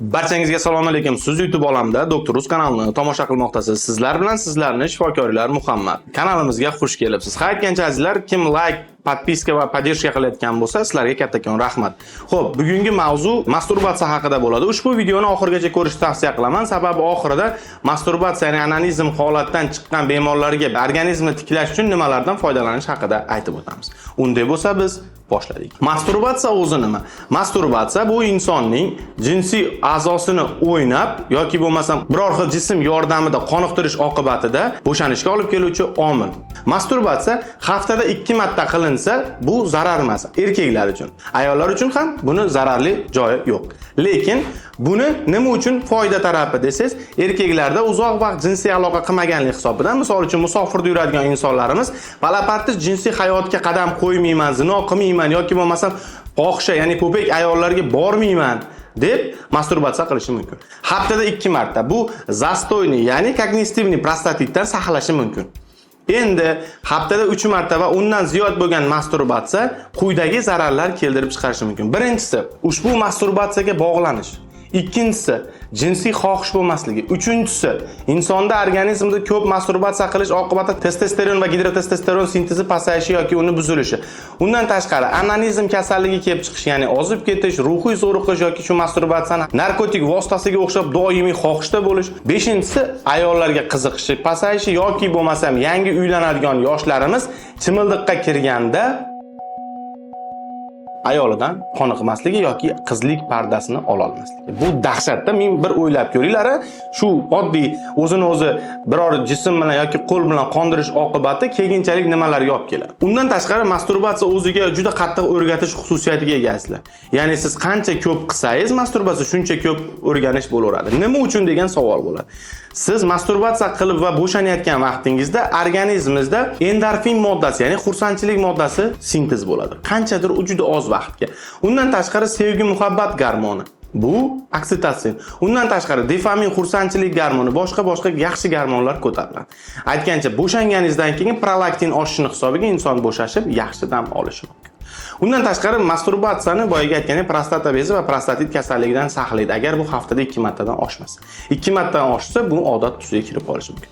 Barchangizga assalomu alaykum. Siz YouTube olamida Doktor Rus kanalini tomosha qilmoqdasiz. Sizlar bilan sizlarning shifokorlar Muhammad. Kanalimizga xush kelibsiz. Har qancha azizlar kim like, podpiska va podдержка qilayotgan bo'lsa, sizlarga kattakon rahmat. Xo'p, bugungi mavzu masturbatsiya haqida bo'ladi. Ushbu videoni oxirigacha ko'rishni tavsiya qilaman. Sababi oxirida masturbatsiya, ya'ni onanizm holatdan chiqqan bemorlarga organizmni tiklash uchun nimalardan foydalanish haqida aytib o'tamiz. Unday bo'lsa biz boshladik. Masturbatsiya o'zi nima? Masturbatsiya bu insonning jinsiy a'zosini o'ynab yoki bo'lmasam biror xil jism yordamida qoniqtirish oqibatida bo'shanishga olib keluvchi omil. Masturbatsiya haftada 2 marta qilinsa, bu zarar emas erkaklar uchun. Ayollar uchun ham buni zararli joyi yo'q. Lekin buni nima uchun foyda tarafi desangiz, erkaklarda uzoq vaqt jinsiy aloqa qilmaganlik hisobidan, misol uchun musofirda yuradigan insonlarimiz palaparti jinsiy hayotga qadam qo'ymayman, zino qilmayman yoki bo'lmasam fohisha, ya'ni ko'pek ayollarga bormayman deb masturbatsiya qilishi mumkin. Haftada 2 marta bu zastoyni, ya'ni kognitivniy prostatitdan saqlashi mumkin. Endi haftada 3 marta va undan ziyod bo'lgan masturbatsiya quyidagi zararlar keltirib chiqarishi mumkin. Birinchisi, ushbu masturbatsiyaga bog'lanish. Ikkinchisi, jinsiy xohish bo'lmasligi. Uchinchisi, insonda organizmda ko'p masturbatsiya qilish oqibatida testosteron va gidrotestosteron sintezi pasayishi yoki uni buzilishi. Undan tashqari onanizm kasalligi kelib chiqish, ya'ni ozib ketish, ruhiy zo'riqish yoki shu masturbatsiyani narkotik vositasiga o'xshab doimiy xohishda bo'lish. Beshinchisi, ayollarga qiziqishi pasayishi yoki bo'lmasam yangi uylanadigan yoshlarimiz chimildiqqa kirganda ayolidan qoniqmasligi yoki qizlik pardasini ola olmasligi. Bu dahshatda. Men bir o'ylab ko'ringlar, shu oddiy o'zini o'zi biror jism bilan yoki qo'l bilan qondirish oqibatida keyinchalik nimalarga olib keladi. Undan tashqari masturbatsiya o'ziga juda qattiq o'rgatish xususiyatiga egasizlar. Ya'ni siz qancha ko'p qilsangiz masturbatsiya shuncha ko'p o'rganish bo'laveradi. Nima uchun degan savol bo'ladi. Siz masturbatsiya qilib va bo'shanayotgan vaqtingizda organizmingizda endorfin moddasi, ya'ni xursandchilik moddasi sintez bo'ladi. Qanchadir juda oz vaqtga. Undan tashqari sevgi, muhabbat gormoni. Bu oksitotsin. Undan tashqari dopamin, xursandchilik gormoni, boshqa yaxshi gormonlar ko'tariladi. Aytgancha, bo'shanganingizdan keyin prolaktin oshishini hisobiga inson bo'shashib, yaxshi dam olishi mumkin. Undan tashqari masturbatsiyani boyaga aytgandek prostata bezi va prostatit kasalligidan saqlaydi. Agar bu haftada 2 martadan oshmasa. 2 martadan oshsa, bu odat tusiga kirib qolishi mumkin.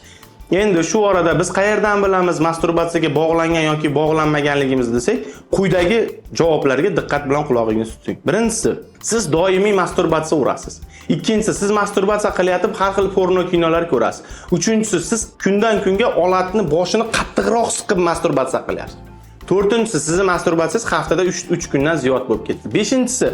Endi shu orada biz qayerdan bilamiz masturbatsiyaga bog'langan yoki bog'lanmaganligimizni desak, quyidagi javoblarga diqqat bilan qulog'ingizni tuting. Birinchisi, siz doimiy masturbatsiya urasiz. Ikkinchisi, siz masturbatsiya qilayotib har xil porno kinolar ko'rasiz. Uchinchisi, siz kundan kunga olatni boshini qattiqroq siqib masturbatsiya qilyapsiz. To'rtinchisi, sizning masturbatsiyangiz haftada 3 kundan ziyod bo'lib ketdi. Beshinchisi,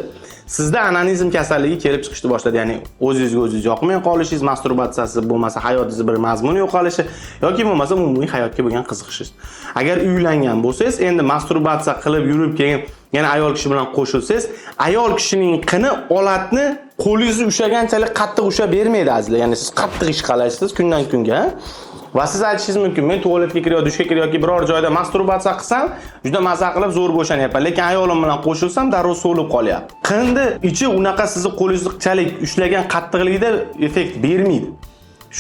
sizda onanizm kasalligi kelib chiqishni boshladi, ya'ni o'zingiz yoqmay qolishingiz, masturbatsiyasiz bo'lmasa hayotingizda bir mazmun yo'qolishi yoki bo'lmasa umumiy hayotga bo'lgan qiziqishingiz. Agar uylangan bo'lsangiz, endi masturbatsiya qilib yurib keyin yana ayol kishi bilan qo'shilsangiz, ayol kishining qini olatni qo'lingizni ushlaganchalik qattiq ushlab bermaydi azizlar. Ya'ni siz qattiq ish qilashingiz kundan kunga. Va siz aytishingiz mumkin, men tualetga kirayoq, dushga kirayoq yoki biror joyda masturbatsiya qilsam, juda maza qilib zo'r bo'shanyapman, lekin ayolim bilan qo'shilsam darrov so'lib qolyapti. Qindi ichi unaqa sizni qo'lingizchalik ushlagan qattiqligida effekt bermaydi.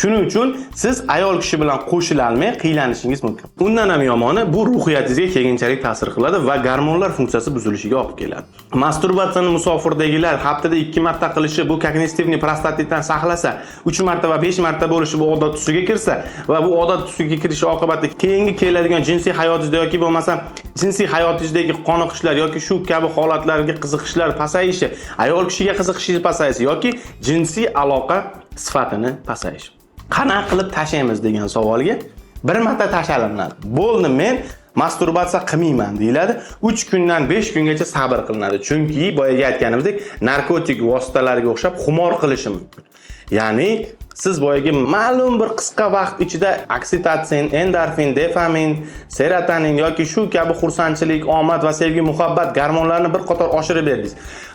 Shuning uchun siz ayol kishi bilan qo'shila olmay qiylanishingiz mumkin. Undan ham yomoni, bu ruhiyatingizga keyinchalik ta'sir qiladi va gormonlar funksiyasi buzilishiga olib keladi. Masturbatsiyani musofirdagilar haftada 2 marta qilishi, bu kognitivniy prostatitdan saqlasa, 3 marta va 5 marta bo'lishi bu odat tusiga kirsa va bu odat tusiga kirishi oqibatida keyingi keladigan jinsiy hayotingizda yoki bo'lmasa jinsiy hayotingizdagi qoniqishlar yoki shu kabi holatlarga qiziqishlar pasayishi, ayol kishiga qiziqishingiz pasayishi yoki jinsiy aloqa sifatini pasayishi. Qanaqa qilib tashlaymiz degan savolga bir marta tashalinadi. Bo'ldi, men masturbatsiya qilmayman deyiladi. 3 kundan 5 kungacha sabr qilinadi. Chunki boyaga aytganimizdek, narkotik vositalarga o'xshab xumor qilishi mumkin. Ya'ni siz boyaga ma'lum bir qisqa vaqt ichida oksitotsin, endorfin, dopamin, serotonin yoki shu kabi xursandchilik, omad va sevgi, muhabbat gormonlarini bir qator oshirib berdingiz.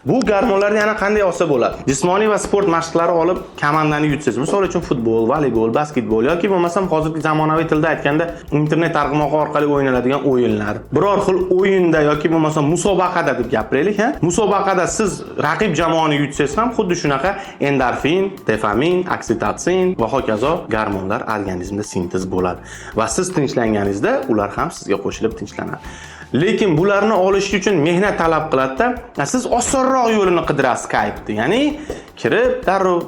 Bu gormonlarni yana qanday olsa bo'ladi? Jismoniy va sport mashqlari olib komandani yutsangiz, misol uchun futbol, voleybol, basketbol yoki bo'lmasam hozirgi zamonaviy tilda aytganda internet tarmog'i orqali o'ynaladigan o'yinlar. Biror xil o'yinda yoki bo'lmasam musobaqada deb gapiraylik, ha? Musobaqada siz raqib jamoani yutsangiz ham xuddi shunaqa endorfin, dopamin, oksitotsin va hokazo gormonlar organizmda sintez bo'ladi va siz tinchlanganingizda ular ham sizga qo'shilib tinchlanadi. Lekin bularni olish uchun mehnat talab qiladi-da. Siz osonroq yo'lini qidirasiz Skype'da. Ya'ni kirib, darrov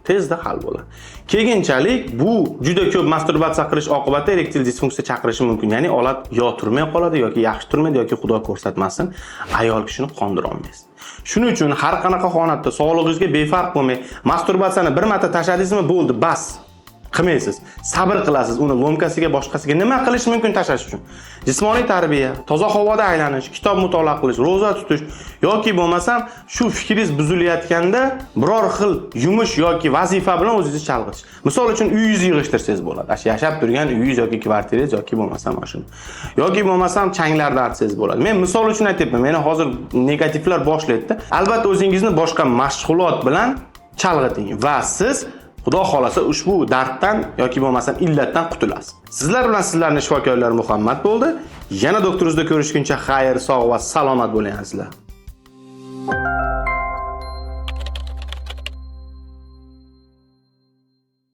tezda hal bo'ladi. Keyinchalik bu juda ko'p masturbatsiya qilish oqibatida erektil disfunksiya chaqirishi mumkin. Ya'ni olat yo turmay qoladi yoki yaxshi turmaydi yoki Xudo ko'rsatmasin, ayol kishini qondira olmaysiz. Shuning uchun har qanaqa holatda sog'lig'ingizga befarq bo'lmay, masturbatsiyani bir marta tashladingizmi, bo'ldi, bas. Qilmaysiz. Sabr qilasiz. Uni lomkasiga, boshqasiga nima qilish mumkin tashlash uchun? Jismoniy tarbiya, toza havoda aylanish, kitob mutolaa qilish, roza tutish yoki bo'lmasam shu fikringiz buzilayotganda biror xil yumush yoki vazifa bilan o'zingizni chalg'itish. Misol uchun uyingizni yig'ishtirsangiz bo'ladi. Yashab turgan uyingiz yoki kvartirangiz yoki bo'lmasam mashina. Yoki bo'lmasam changlarni artsangiz bo'ladi. Men misol uchun aytyapman. Meni hozir negativlar boshlaydi. Albatta o'zingizni boshqa mashg'ulot bilan chalg'iting va siz Xudo xolasa ushbu darddan yoki bo'lmasam illatdan qutulasiz. Sizlar bilan sizlarning shifokorlar Muhammad bo'ldi. Yana doktoringizda ko'rishguncha xayr, sog' va salomat bo'ling azizlar.